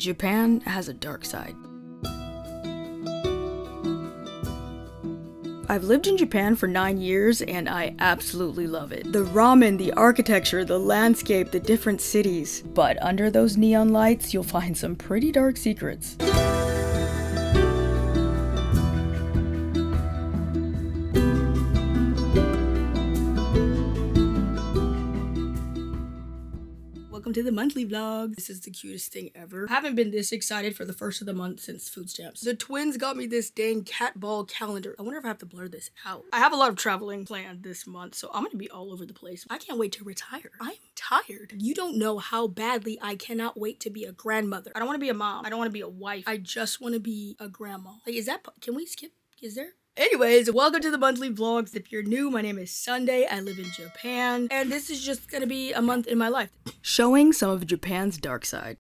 Japan has a dark side. I've lived in Japan for 9 years and I absolutely love it. The ramen, the architecture, the landscape, the different cities. But under those neon lights, you'll find some pretty dark secrets. Welcome to the monthly vlog. This is the cutest thing ever. I haven't been this excited for the first of the month since food stamps. The twins got me this dang cat ball calendar. I wonder if I have to blur this out. I have a lot of traveling planned this month, so I'm gonna be all over the place. I can't wait to retire. I'm tired. You don't know how badly I cannot wait to be a grandmother. I don't want to be a mom. I don't want to be a wife. I just want to be a grandma. Like, can we skip? Is there? Anyways, welcome to the monthly vlogs. If you're new, my name is Sunday. I live in Japan, and this is just gonna be a month in my life. Showing some of Japan's dark side.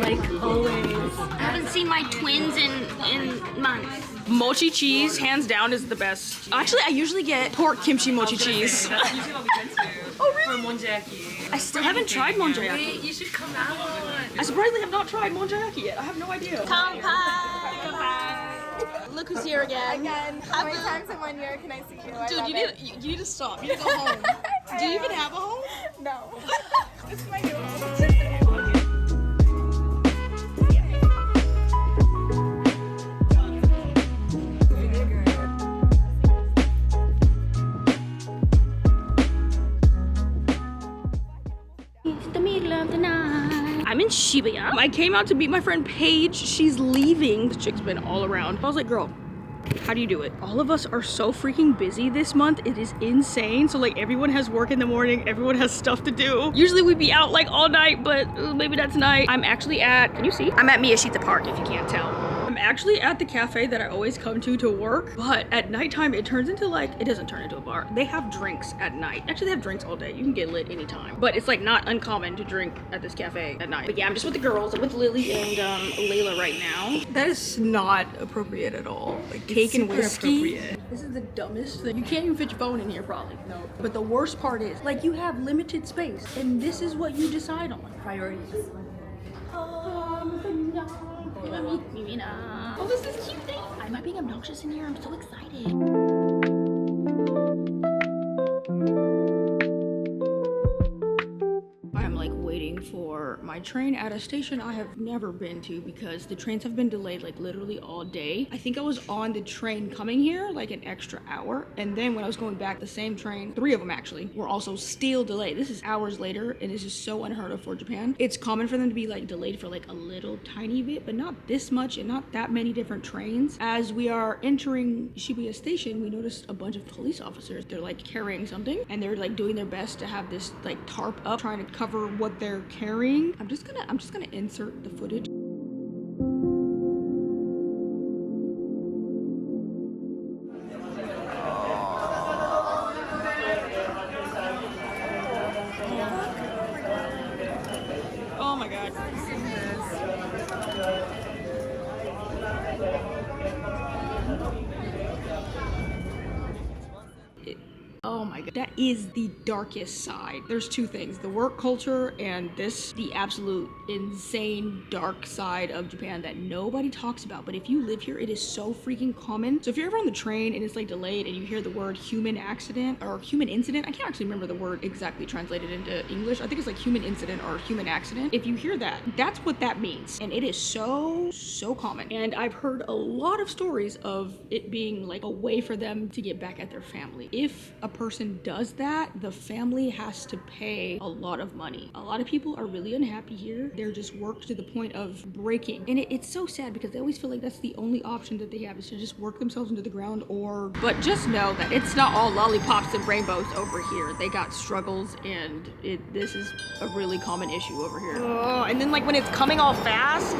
Like always. I haven't seen my twins in months. Mochi cheese, hands down, is the best. Actually, I usually get pork kimchi mochi cheese. That's usually what we went to. Oh, really? For monjayaki. I still haven't tried monjayaki. Wait, you should come out. I surprisingly have not tried monjayaki yet. I have no idea. Kanpai! Look who's here again. How many times in 1 year can I see you? Dude, you need to stop. You need to go home. Do you even have a home? No. This is my new home. I'm in Shibuya. I came out to meet my friend Paige. She's leaving. This chick's been all around. I was like, girl, how do you do it? All of us are so freaking busy this month. It is insane. So like everyone has work in the morning. Everyone has stuff to do. Usually we'd be out like all night, but maybe that's tonight. I'm actually at, can you see? I'm at Miyashita Park if you can't tell. I'm actually at the cafe that I always come to work, but at nighttime it turns into like, it doesn't turn into a bar. They have drinks at night. Actually, they have drinks all day. You can get lit anytime, but it's like not uncommon to drink at this cafe at night. But yeah, I'm just with the girls. I'm with Lily and Layla right now. That is not appropriate at all. Like cake and whiskey. This is the dumbest thing. You can't even fit your phone in here probably. No. But the worst part is, like, you have limited space and this is what you decide on. Priorities. Oh, this is cute. Am I being obnoxious in here? I'm so excited. I'm like waiting for my train at a station I have never been to because the trains have been delayed like literally all day. I think I was on the train coming here like an extra hour, and then when I was going back, the same train, 3 of them actually, were also still delayed. This is hours later and this is so unheard of for Japan. It's common for them to be like delayed for like a little tiny bit, but not this much and not that many different trains. As we are entering Shibuya station, we noticed a bunch of police officers. They're like carrying something and they're like doing their best to have this like tarp up, trying to cover what they're carrying. I'm just gonna insert the footage. Oh my god. Oh my god, that is the darkest side. There's 2 things, the work culture and this, the absolute insane dark side of Japan that nobody talks about. But if you live here, it is so freaking common. So if you're ever on the train and it's like delayed and you hear the word human accident or human incident, I can't actually remember the word exactly translated into English. I think it's like human incident or human accident. If you hear that, that's what that means. And it is so common. And I've heard a lot of stories of it being like a way for them to get back at their family. If a person does that, the family has to pay a lot of money. A lot of people are really unhappy here. They're just worked to the point of breaking. And it's so sad because they always feel like that's the only option that they have is to just work themselves into the ground but just know that it's not all lollipops and rainbows over here. They got struggles and this is a really common issue over here. Oh, and then like when it's coming all fast,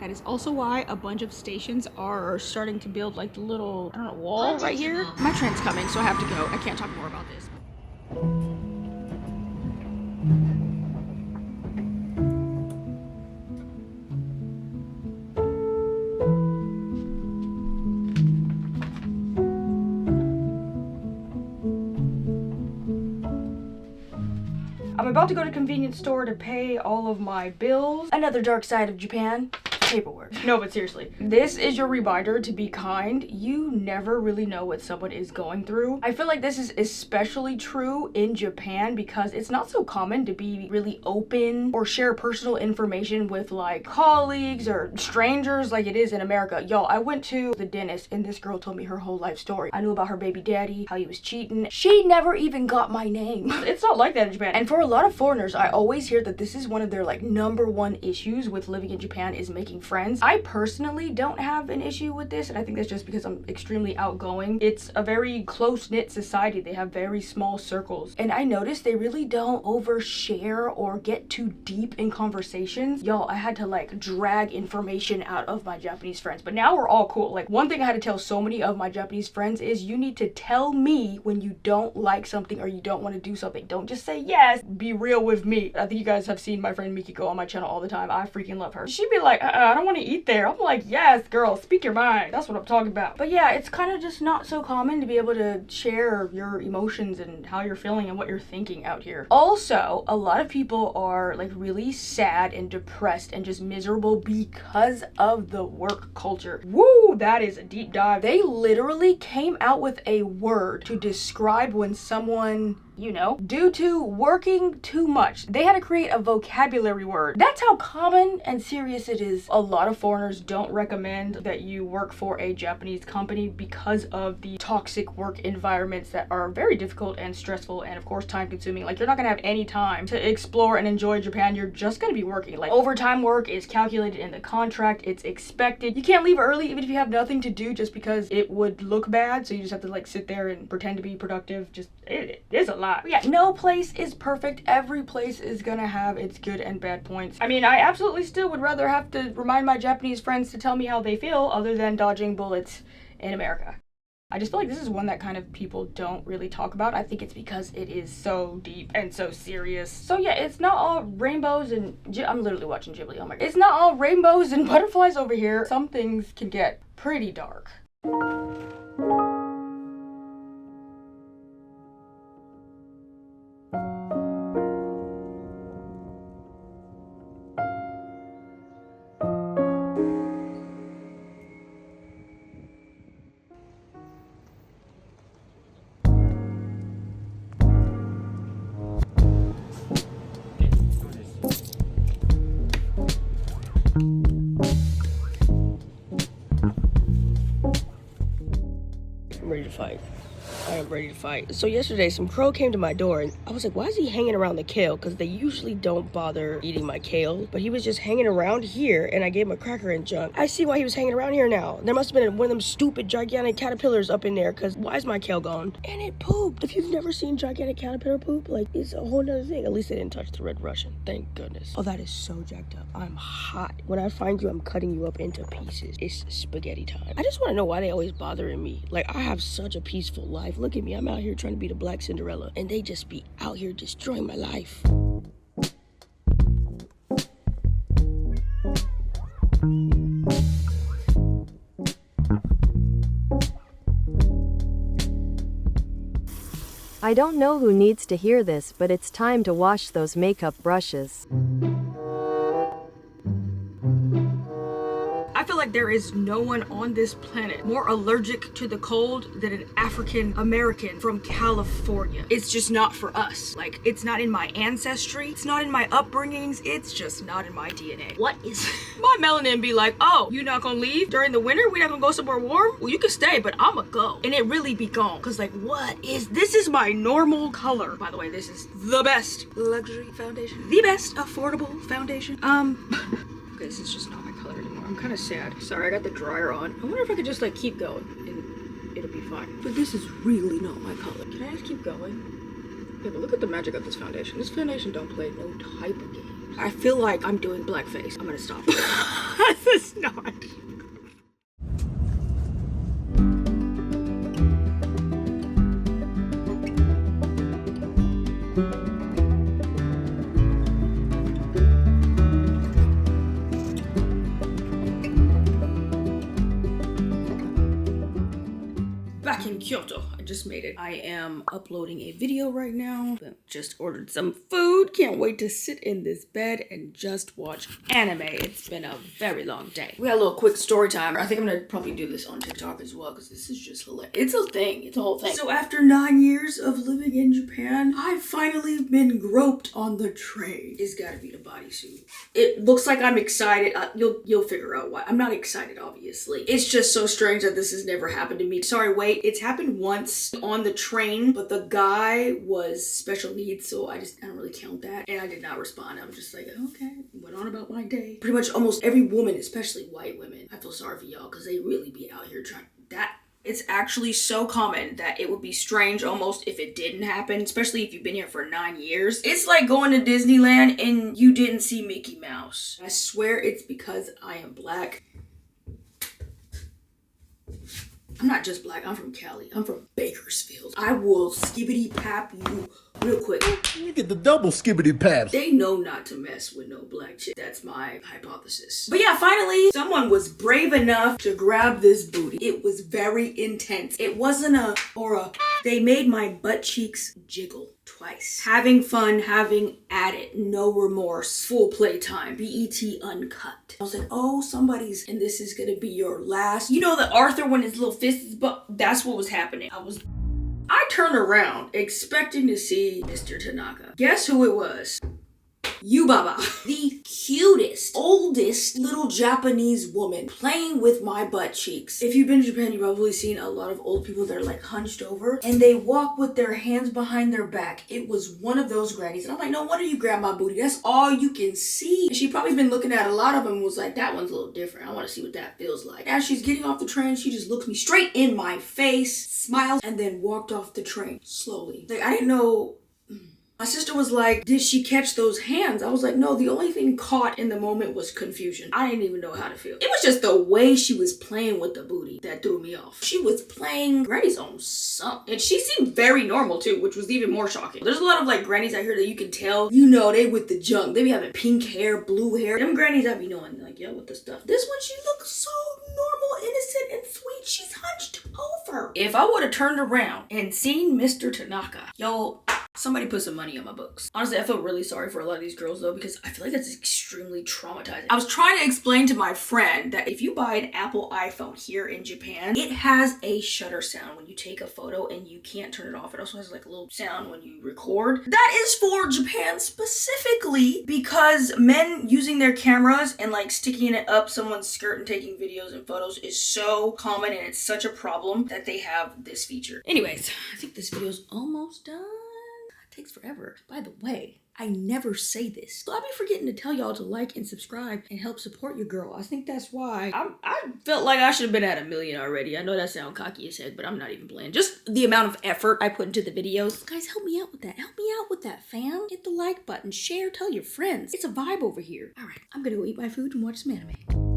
That is also why a bunch of stations are starting to build like the little, I don't know, wall right here. My train's coming, so I have to go. I can't talk more about this. I'm about to go to the convenience store to pay all of my bills. Another dark side of Japan. Paperwork. No, but seriously, this is your reminder to be kind. You never really know what someone is going through. I feel like this is especially true in Japan because it's not so common to be really open or share personal information with like colleagues or strangers like it is in America. Y'all, I went to the dentist and this girl told me her whole life story. I knew about her baby daddy, how he was cheating. She never even got my name. It's not like that in Japan. And for a lot of foreigners, I always hear that this is one of their like #1 issues with living in Japan is making friends. I personally don't have an issue with this, and I think that's just because I'm extremely outgoing. It's a very close-knit society. They have very small circles, and I noticed they really don't overshare or get too deep in conversations. Y'all, I had to like drag information out of my Japanese friends, but now we're all cool. Like, one thing I had to tell so many of my Japanese friends is you need to tell me when you don't like something or you don't want to do something. Don't just say yes, be real with me. I think you guys have seen my friend Mikiko on my channel all the time. I freaking love her. She'd be like, I don't want to eat there. I'm like, yes, girl, speak your mind. That's what I'm talking about. But yeah, it's kind of just not so common to be able to share your emotions and how you're feeling and what you're thinking out here. Also, a lot of people are like really sad and depressed and just miserable because of the work culture. Woo, that is a deep dive. They literally came out with a word to describe when someone, you know, due to working too much. They had to create a vocabulary word. That's how common and serious it is. A lot of foreigners don't recommend that you work for a Japanese company because of the toxic work environments that are very difficult and stressful and of course time consuming. Like, you're not gonna have any time to explore and enjoy Japan. You're just gonna be working. Like, overtime work is calculated in the contract. It's expected. You can't leave early even if you have nothing to do just because it would look bad. So you just have to like sit there and pretend to be productive. Just, it is a lot. But yeah, no place is perfect. Every place is gonna have its good and bad points. I mean, I absolutely still would rather have to remind my Japanese friends to tell me how they feel other than dodging bullets in America. I just feel like this is one that kind of people don't really talk about. I think it's because it is so deep and so serious. So yeah, it's not all rainbows and I'm literally watching Ghibli. Oh my god. It's not all rainbows and butterflies over here. Some things can get pretty dark. I'm ready to fight. I am ready to fight. So yesterday, some crow came to my door and I was like, why is he hanging around the kale? Because they usually don't bother eating my kale, but he was just hanging around here and I gave him a cracker and junk. I see why he was hanging around here now. There must have been one of them stupid gigantic caterpillars up in there, because why is my kale gone? And it pooped. If you've never seen gigantic caterpillar poop, like, it's a whole nother thing. At least they didn't touch the red Russian. Thank goodness. Oh, that is so jacked up. I'm hot. When I find you, I'm cutting you up into pieces. It's spaghetti time. I just want to know why they always bothering me. Like, I have such a peaceful life. Look at me. I'm out here trying to be the Black Cinderella, and they just be out here destroying my life. I don't know who needs to hear this, but it's time to wash those makeup brushes. I feel like there is no one on this planet more allergic to the cold than an African American from California. It's just not for us. Like, it's not in my ancestry. It's not in my upbringings. It's just not in my DNA. What is my melanin be like, oh, you not gonna leave during the winter? We not gonna go somewhere warm? Well, you can stay, but I'ma go. And it really be gone. Cause like, this is my normal color. By the way, this is the best luxury foundation. The best affordable foundation. Okay, this is just not my color anymore. I'm kind of sad. Sorry, I got the dryer on. I wonder if I could just like keep going and it'll be fine. But this is really not my color. Can I just keep going? Yeah, but look at the magic of this foundation. This foundation don't play no type of game. I feel like I'm doing blackface. I'm gonna stop. This is not. Back in Kyoto. I just made it. I am uploading a video right now. Just ordered some food. Can't wait to sit in this bed and just watch anime. It's been a very long day. We had a little quick story time. I think I'm gonna probably do this on TikTok as well because this is just hilarious. It's a thing. It's a whole thing. So after 9 years of living in Japan, I've finally been groped on the train. It's gotta be the bodysuit. It looks like I'm excited. You'll figure out why. I'm not excited, obviously. It's just so strange that this has never happened to me. Sorry, wait. It's happened once on the train, but the guy was special needs, so I don't really count that. And I did not respond. I'm just like, okay, went on about my day. Pretty much almost every woman, especially white women, I feel sorry for y'all because they really be out here trying that. It's actually so common that it would be strange almost if it didn't happen, especially if you've been here for 9 years. It's like going to Disneyland and you didn't see Mickey Mouse. I swear it's because I am black. I'm not just black, I'm from Cali. I'm from Bakersfield. I will skibbity pap you real quick. You get the double skibbity paps. They know not to mess with no black chick. That's my hypothesis. But yeah, finally, someone was brave enough to grab this booty. It was very intense. It wasn't a aura. They made my butt cheeks jiggle twice. Having fun, having at it, no remorse, full playtime, BET uncut. I was like, oh, somebody's, and this is gonna be your last. You know that Arthur when his little fist is, but that's what was happening. I turned around expecting to see Mr. Tanaka. Guess who it was? Yubaba, the cutest, oldest little Japanese woman playing with my butt cheeks. If you've been to Japan, you've probably seen a lot of old people that are like hunched over and they walk with their hands behind their back. It was one of those grannies. And I'm like, no wonder you grab my booty. That's all you can see. And she probably been looking at a lot of them and was like, that one's a little different. I want to see what that feels like. As she's getting off the train, she just looked me straight in my face, smiled, and then walked off the train slowly. Like, I didn't know. My sister was like, did she catch those hands? I was like, no, the only thing caught in the moment was confusion. I didn't even know how to feel. It was just the way she was playing with the booty that threw me off. She was playing Granny's own son. And she seemed very normal too, which was even more shocking. There's a lot of like grannies out here that you can tell, you know, they with the junk. They be having pink hair, blue hair. Them grannies I be knowing, like, yeah, with the stuff. This one, she looks so normal, innocent, and sweet. She's hunched over. If I would have turned around and seen Mr. Tanaka, yo, somebody put some money on my books. Honestly, I feel really sorry for a lot of these girls though, because I feel like that's extremely traumatizing. I was trying to explain to my friend that if you buy an Apple iPhone here in Japan, it has a shutter sound when you take a photo and you can't turn it off. It also has like a little sound when you record. That is for Japan specifically because men using their cameras and like sticking it up someone's skirt and taking videos and photos is so common and it's such a problem that they have this feature. Anyways, I think this video's almost done. Takes forever. By the way, I never say this, so I be forgetting to tell y'all to like and subscribe and help support your girl. I think that's why I felt like I should have been at 1 million already. I know that sounds cocky as heck, but I'm not even playing. Just the amount of effort I put into the videos. Guys, help me out with that. Help me out with that, fam. Hit the like button, share, tell your friends. It's a vibe over here. All right, I'm gonna go eat my food and watch some anime.